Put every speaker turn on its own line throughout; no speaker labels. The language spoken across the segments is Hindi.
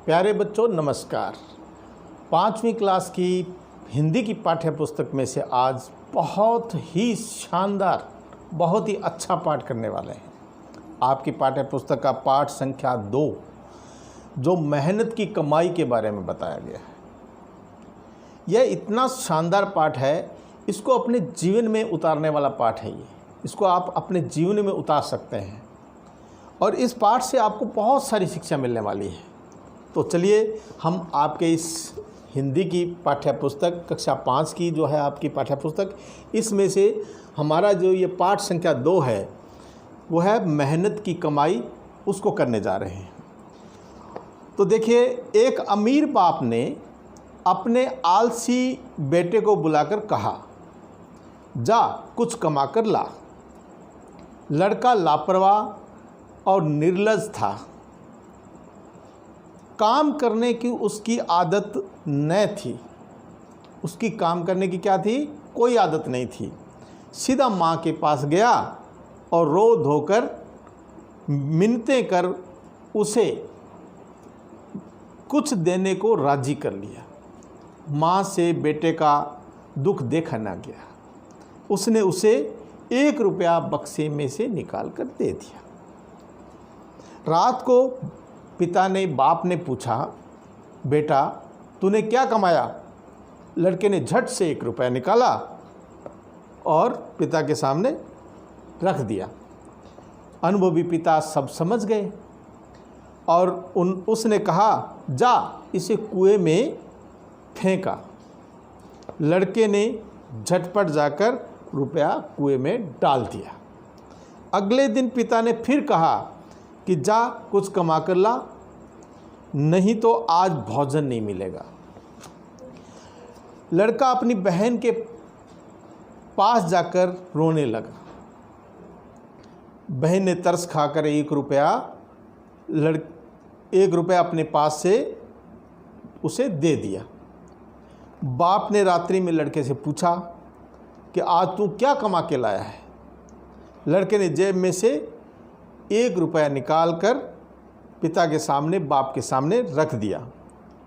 प्यारे बच्चों नमस्कार। 5वीं क्लास की हिंदी की पाठ्य पुस्तक में से आज बहुत ही शानदार, बहुत ही अच्छा पाठ करने वाले हैं। आपकी पाठ्य पुस्तक का पाठ संख्या 2 जो मेहनत की कमाई के बारे में बताया गया है। यह इतना शानदार पाठ है, इसको अपने जीवन में उतारने वाला पाठ है। इसको आप अपने जीवन में उतार सकते हैं और इस पाठ से आपको बहुत सारी शिक्षा मिलने वाली है। तो चलिए हम आपके इस हिंदी की पाठ्य पुस्तक कक्षा 5 की जो है आपकी पाठ्य पुस्तक, इसमें से हमारा जो ये पाठ संख्या 2 है वो है मेहनत की कमाई, उसको करने जा रहे हैं। तो देखिए, एक अमीर बाप ने अपने आलसी बेटे को बुलाकर कहा, जा कुछ कमा कर ला। लड़का लापरवाह और निर्लज था। काम करने की उसकी आदत न थी। उसकी काम करने की क्या थी? कोई आदत नहीं थी। सीधा माँ के पास गया और रो धोकर मिन्नतें कर उसे कुछ देने को राजी कर लिया। माँ से बेटे का दुख देखा ना गया। उसने उसे 1 रुपया बक्से में से निकाल कर दे दिया। रात को बाप ने पूछा, बेटा तूने क्या कमाया? लड़के ने झट से 1 रुपया निकाला और पिता के सामने रख दिया। अनुभवी पिता सब समझ गए और उसने कहा, जा इसे कुएं में फेंका। लड़के ने झटपट जाकर रुपया कुएं में डाल दिया। अगले दिन पिता ने फिर कहा कि जा कुछ कमा कर ला, नहीं तो आज भोजन नहीं मिलेगा। लड़का अपनी बहन के पास जाकर रोने लगा। बहन ने तरस खाकर 1 रुपया अपने पास से उसे दे दिया। बाप ने रात्रि में लड़के से पूछा कि आज तू क्या कमा के लाया है? लड़के ने जेब में से 1 रुपया निकाल कर पिता के सामने, बाप के सामने रख दिया।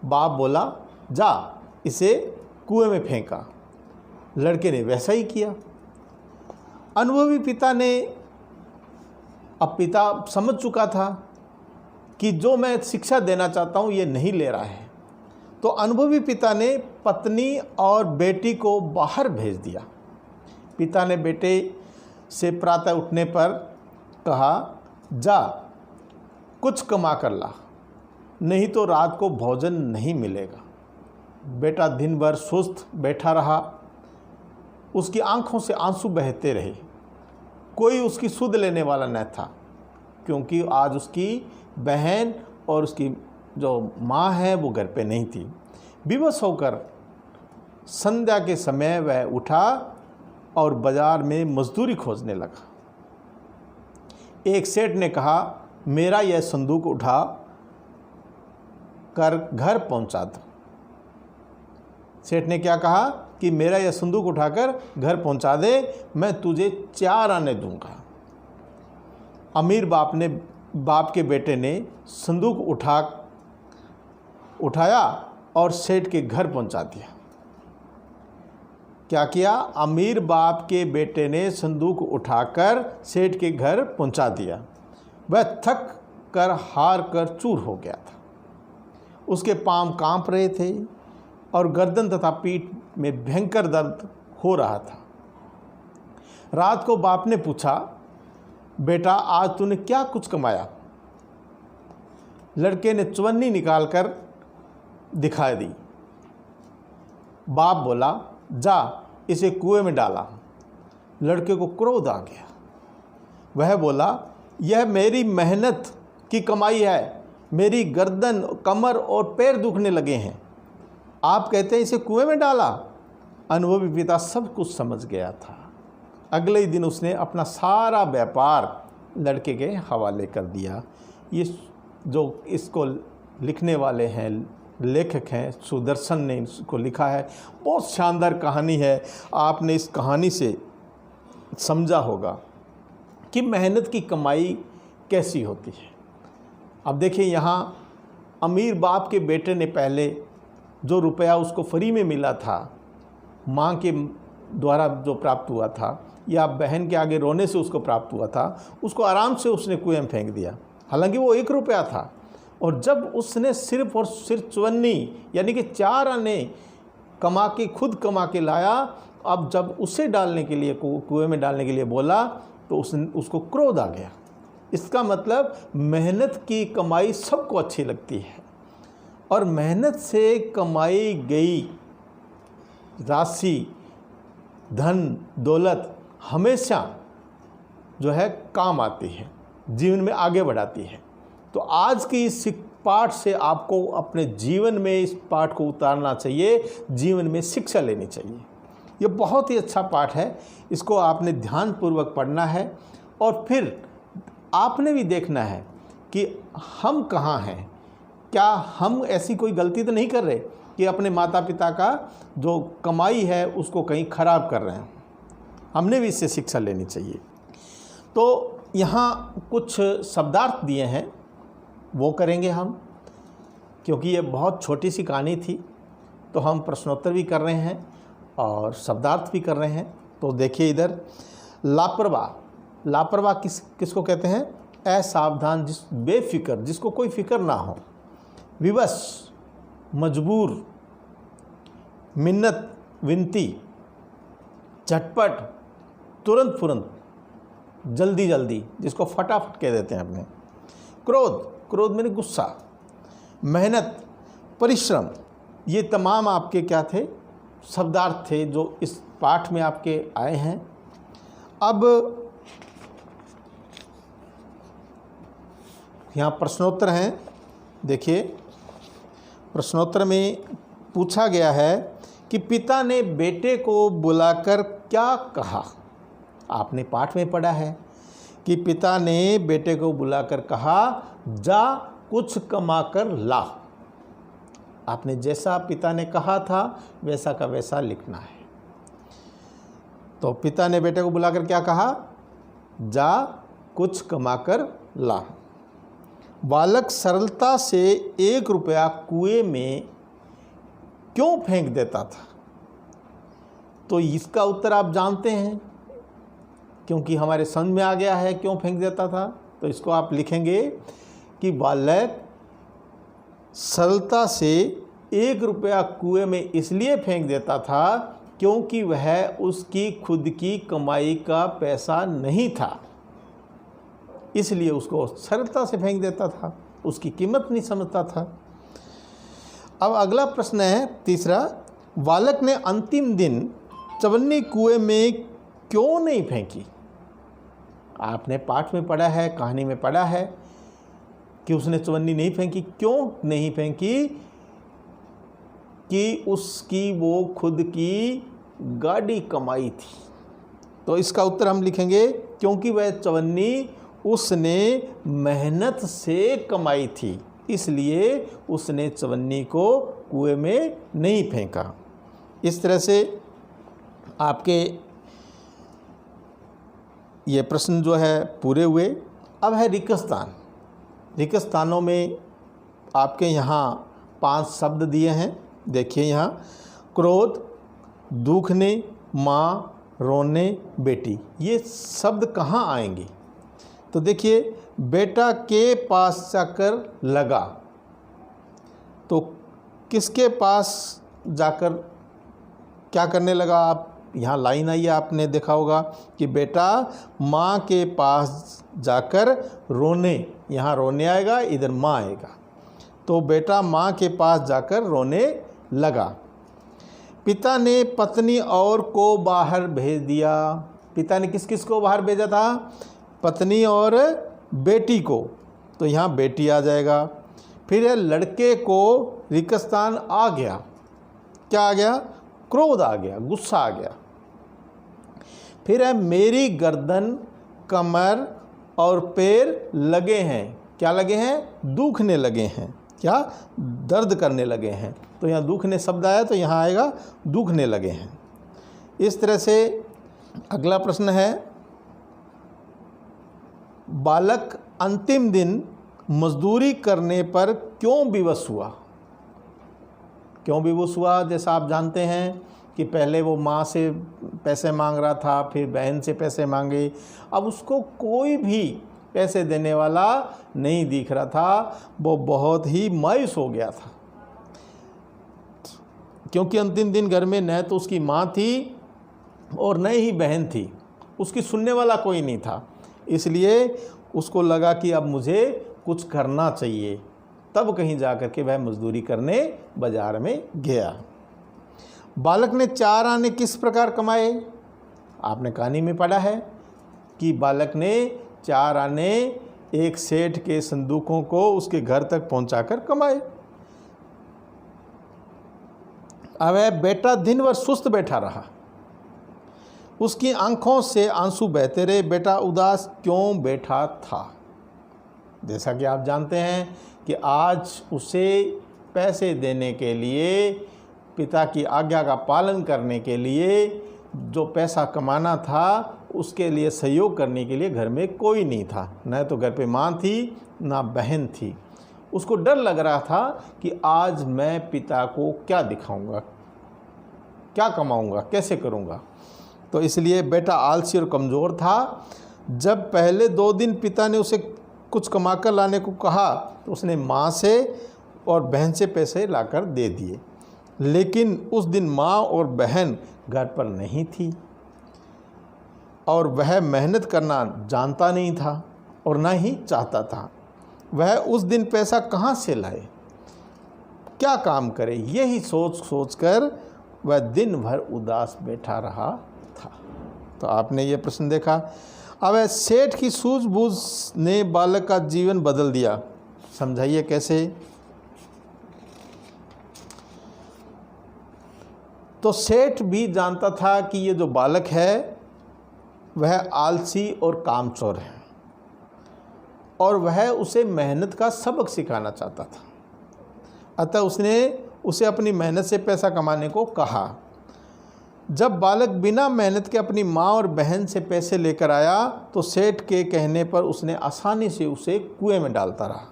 बाप बोला, जा इसे कुएं में फेंका। लड़के ने वैसा ही किया। अनुभवी पिता समझ चुका था कि जो मैं शिक्षा देना चाहता हूँ ये नहीं ले रहा है। तो अनुभवी पिता ने पत्नी और बेटी को बाहर भेज दिया। पिता ने बेटे से प्रातः उठने पर कहा, जा कुछ कमा कर ला, नहीं तो रात को भोजन नहीं मिलेगा। बेटा दिन भर सुस्त बैठा रहा। उसकी आंखों से आंसू बहते रहे। कोई उसकी सुध लेने वाला न था, क्योंकि आज उसकी बहन और उसकी जो माँ है वो घर पे नहीं थी। विवश होकर संध्या के समय वह उठा और बाजार में मजदूरी खोजने लगा। एक सेठ ने कहा, मेरा यह संदूक उठा कर घर पहुंचा दो। सेठ ने क्या कहा कि मेरा यह संदूक उठाकर घर पहुंचा दे, मैं तुझे 4 आने दूंगा। अमीर बाप के बेटे ने संदूक उठाया और सेठ के घर पहुंचा दिया। क्या किया? अमीर बाप के बेटे ने संदूक उठाकर सेठ के घर पहुंचा दिया। वह थक कर हार कर चूर हो गया था। उसके पांव कांप रहे थे और गर्दन तथा पीठ में भयंकर दर्द हो रहा था। रात को बाप ने पूछा, बेटा आज तूने क्या कुछ कमाया? लड़के ने चवन्नी निकालकर दिखा दी। बाप बोला, जा इसे कुएं में डाला। लड़के को क्रोध आ गया। वह बोला, यह मेरी मेहनत की कमाई है। मेरी गर्दन, कमर और पैर दुखने लगे हैं, आप कहते हैं इसे कुएं में डाला? अनुभवी पिता सब कुछ समझ गया था। अगले ही दिन उसने अपना सारा व्यापार लड़के के हवाले कर दिया। ये जो इसको लिखने वाले हैं, लेखक हैं, सुदर्शन ने इसको लिखा है। बहुत शानदार कहानी है। आपने इस कहानी से समझा होगा कि मेहनत की कमाई कैसी होती है। अब देखिए, यहाँ अमीर बाप के बेटे ने पहले जो रुपया उसको फ्री में मिला था, माँ के द्वारा जो प्राप्त हुआ था या बहन के आगे रोने से उसको प्राप्त हुआ था, उसको आराम से उसने कुएं में फेंक दिया, हालांकि वो 1 रुपया था। और जब उसने सिर्फ और सिर्फ 54 यानी कि 4 आने खुद कमा के लाया, अब जब उसे डालने के लिए कुएं में डालने के लिए बोला तो उसको क्रोध आ गया। इसका मतलब मेहनत की कमाई सबको अच्छी लगती है, और मेहनत से कमाई गई राशि, धन दौलत हमेशा जो है काम आती है, जीवन में आगे बढ़ाती है। तो आज की इस पाठ से आपको अपने जीवन में इस पाठ को उतारना चाहिए, जीवन में शिक्षा लेनी चाहिए। ये बहुत ही अच्छा पाठ है, इसको आपने ध्यानपूर्वक पढ़ना है और फिर आपने भी देखना है कि हम कहाँ हैं। क्या हम ऐसी कोई गलती तो नहीं कर रहे कि अपने माता पिता का जो कमाई है उसको कहीं ख़राब कर रहे हैं? हमने भी इससे शिक्षा लेनी चाहिए। तो यहाँ कुछ शब्दार्थ दिए हैं, वो करेंगे हम, क्योंकि ये बहुत छोटी सी कहानी थी, तो हम प्रश्नोत्तर भी कर रहे हैं और शब्दार्थ भी कर रहे हैं। तो देखिए इधर, लापरवाह किसको कहते हैं? असावधान, बेफिक्र, जिसको कोई फिक्र ना हो। विवश, मजबूर, मिन्नत, विनती, झटपट, तुरंत फुरंत, जल्दी जल्दी, जिसको फटाफट कह देते हैं अपने। क्रोध में गुस्सा। मेहनत, परिश्रम। ये तमाम आपके क्या थे? शब्दार्थ थे जो इस पाठ में आपके आए हैं। अब यहाँ प्रश्नोत्तर हैं। देखिए, प्रश्नोत्तर में पूछा गया है कि पिता ने बेटे को बुलाकर क्या कहा। आपने पाठ में पढ़ा है कि पिता ने बेटे को बुलाकर कहा, जा कुछ कमा कर ला। आपने जैसा पिता ने कहा था वैसा का वैसा लिखना है। तो पिता ने बेटे को बुलाकर क्या कहा? जा कुछ कमा कर ला। बालक सरलता से 1 रुपया कुएं में क्यों फेंक देता था? तो इसका उत्तर आप जानते हैं, क्योंकि हमारे समझ में आ गया है क्यों फेंक देता था। तो इसको आप लिखेंगे कि बालक सरलता से 1 रुपया कुएं में इसलिए फेंक देता था क्योंकि वह उसकी खुद की कमाई का पैसा नहीं था, इसलिए उसको सरलता से फेंक देता था, उसकी कीमत नहीं समझता था। अब अगला प्रश्न है तीसरा, बालक ने अंतिम दिन चवन्नी कुएं में क्यों नहीं फेंकी? आपने पाठ में पढ़ा है, कहानी में पढ़ा है कि उसने चवन्नी नहीं फेंकी। क्यों नहीं फेंकी? कि उसकी वो खुद की गाड़ी कमाई थी। तो इसका उत्तर हम लिखेंगे, क्योंकि वह चवन्नी उसने मेहनत से कमाई थी, इसलिए उसने चवन्नी को कुएं में नहीं फेंका। इस तरह से आपके ये प्रश्न जो है पूरे हुए। अब है रिक्तस्थान। रिक्तस्थानों में आपके यहाँ 5 शब्द दिए हैं। देखिए यहाँ, क्रोध, दुखने, माँ, रोने, बेटी, ये शब्द कहाँ आएंगे? तो देखिए, बेटा के पास जाकर लगा, तो किसके पास जाकर क्या करने लगा? आप यहाँ लाइन आई है, आपने देखा होगा कि बेटा माँ के पास जाकर रोने, यहाँ रोने आएगा, इधर माँ आएगा, तो बेटा माँ के पास जाकर रोने लगा। पिता ने पत्नी और को बाहर भेज दिया। पिता ने किस किस को बाहर भेजा था? पत्नी और बेटी को, तो यहाँ बेटी आ जाएगा। फिर है लड़के को रिक्तस्थान आ गया। क्या आ गया? क्रोध आ गया, गुस्सा आ गया। फिर है मेरी गर्दन, कमर और पैर लगे हैं। क्या लगे हैं? दुखने लगे हैं। क्या? दर्द करने लगे हैं। तो यहाँ दुखने शब्द आया, तो यहाँ आएगा दुखने लगे हैं। इस तरह से अगला प्रश्न है, बालक अंतिम दिन मजदूरी करने पर क्यों विवश हुआ? क्यों विवश हुआ? जैसा आप जानते हैं कि पहले वो माँ से पैसे मांग रहा था, फिर बहन से पैसे मांगे, अब उसको कोई भी पैसे देने वाला नहीं दिख रहा था। वो बहुत ही मायूस हो गया था, क्योंकि अंतिम दिन घर में न तो उसकी माँ थी और न ही बहन थी, उसकी सुनने वाला कोई नहीं था। इसलिए उसको लगा कि अब मुझे कुछ करना चाहिए। तब कहीं जा कर के वह मजदूरी करने बाजार में गया। बालक ने 4 आने किस प्रकार कमाए? आपने कहानी में पढ़ा है कि बालक ने 4 आने एक सेठ के संदूकों को उसके घर तक पहुंचाकर कमाए। अब वह बेटा दिन भर सुस्त बैठा रहा, उसकी आंखों से आंसू बहते रहे। बेटा उदास क्यों बैठा था? जैसा कि आप जानते हैं कि आज उसे पैसे देने के लिए, पिता की आज्ञा का पालन करने के लिए, जो पैसा कमाना था उसके लिए सहयोग करने के लिए घर में कोई नहीं था। न तो घर पे माँ थी ना बहन थी। उसको डर लग रहा था कि आज मैं पिता को क्या दिखाऊंगा, क्या कमाऊंगा, कैसे करूंगा। तो इसलिए बेटा आलसी और कमज़ोर था। जब पहले 2 दिन पिता ने उसे कुछ कमाकर लाने को कहा तो उसने माँ से और बहन से पैसे लाकर दे दिए, लेकिन उस दिन माँ और बहन घर पर नहीं थी और वह मेहनत करना जानता नहीं था और ना ही चाहता था। वह उस दिन पैसा कहाँ से लाए, क्या काम करे, यही सोच कर वह दिन भर उदास बैठा रहा था। तो आपने ये प्रश्न देखा। अब सेठ की सूझबूझ ने बालक का जीवन बदल दिया। समझाइए कैसे? तो सेठ भी जानता था कि ये जो बालक है वह आलसी और कामचोर है और वह उसे मेहनत का सबक सिखाना चाहता था। अतः उसने उसे अपनी मेहनत से पैसा कमाने को कहा। जब बालक बिना मेहनत के अपनी माँ और बहन से पैसे लेकर आया तो सेठ के कहने पर उसने आसानी से उसे कुएं में डालता रहा,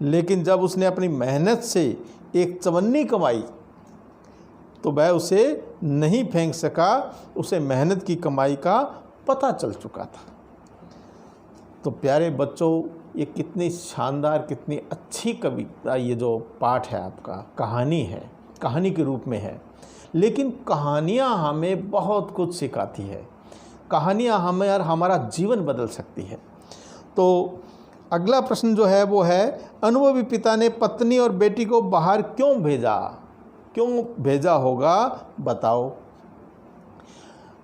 लेकिन जब उसने अपनी मेहनत से एक चवन्नी कमाई तो वह उसे नहीं फेंक सका। उसे मेहनत की कमाई का पता चल चुका था। तो प्यारे बच्चों, ये कितनी शानदार, कितनी अच्छी कविता, ये जो पाठ है आपका, कहानी है, कहानी के रूप में है, लेकिन कहानियाँ हमें बहुत कुछ सिखाती है। कहानियाँ हमें और हमारा जीवन बदल सकती है। तो अगला प्रश्न जो है वो है, अनुभवी पिता ने पत्नी और बेटी को बाहर क्यों भेजा? क्यों भेजा होगा, बताओ।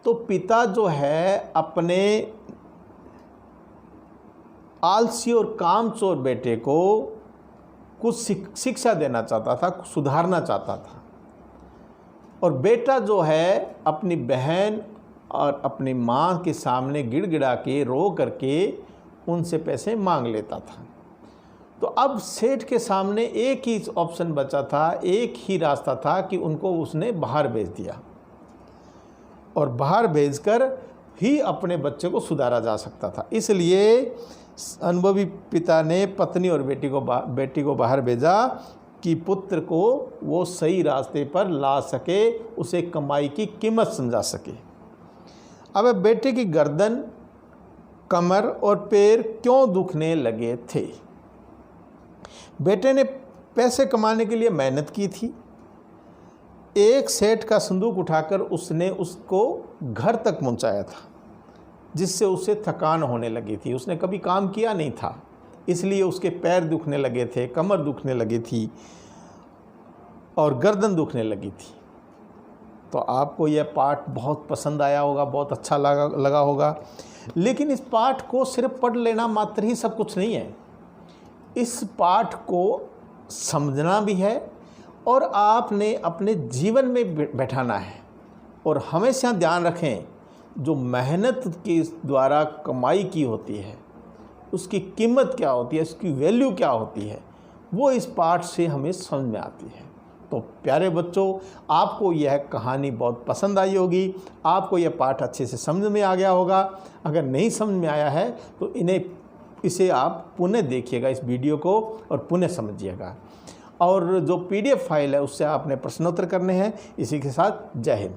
तो पिता जो है अपने आलसी और कामचोर बेटे को कुछ शिक्षा देना चाहता था, सुधारना चाहता था, और बेटा जो है अपनी बहन और अपनी माँ के सामने गिड़गिड़ा के रो करके उनसे पैसे मांग लेता था। तो अब सेठ के सामने एक ही ऑप्शन बचा था, एक ही रास्ता था कि उनको उसने बाहर भेज दिया, और बाहर भेजकर ही अपने बच्चे को सुधारा जा सकता था। इसलिए अनुभवी पिता ने पत्नी और बेटी को बाहर भेजा कि पुत्र को वो सही रास्ते पर ला सके, उसे कमाई की कीमत समझा सके। अब बेटे की गर्दन, कमर और पैर क्यों दुखने लगे थे? बेटे ने पैसे कमाने के लिए मेहनत की थी। एक सेठ का संदूक उठाकर उसने उसको घर तक पहुंचाया था, जिससे उसे थकान होने लगी थी। उसने कभी काम किया नहीं था, इसलिए उसके पैर दुखने लगे थे, कमर दुखने लगी थी और गर्दन दुखने लगी थी। तो आपको यह पाठ बहुत पसंद आया होगा, बहुत अच्छा लगा होगा। लेकिन इस पाठ को सिर्फ पढ़ लेना मात्र ही सब कुछ नहीं है। इस पाठ को समझना भी है और आपने अपने जीवन में बैठाना है। और हमेशा ध्यान रखें, जो मेहनत के द्वारा कमाई की होती है उसकी कीमत क्या होती है, उसकी वैल्यू क्या होती है, वो इस पाठ से हमें समझ में आती है। तो प्यारे बच्चों, आपको यह कहानी बहुत पसंद आई होगी, आपको यह पाठ अच्छे से समझ में आ गया होगा। अगर नहीं समझ में आया है तो इसे आप पुनः देखिएगा इस वीडियो को और पुनः समझिएगा। और जो PDF फाइल है उससे आपने प्रश्नोत्तर करने हैं। इसी के साथ जय हिंद।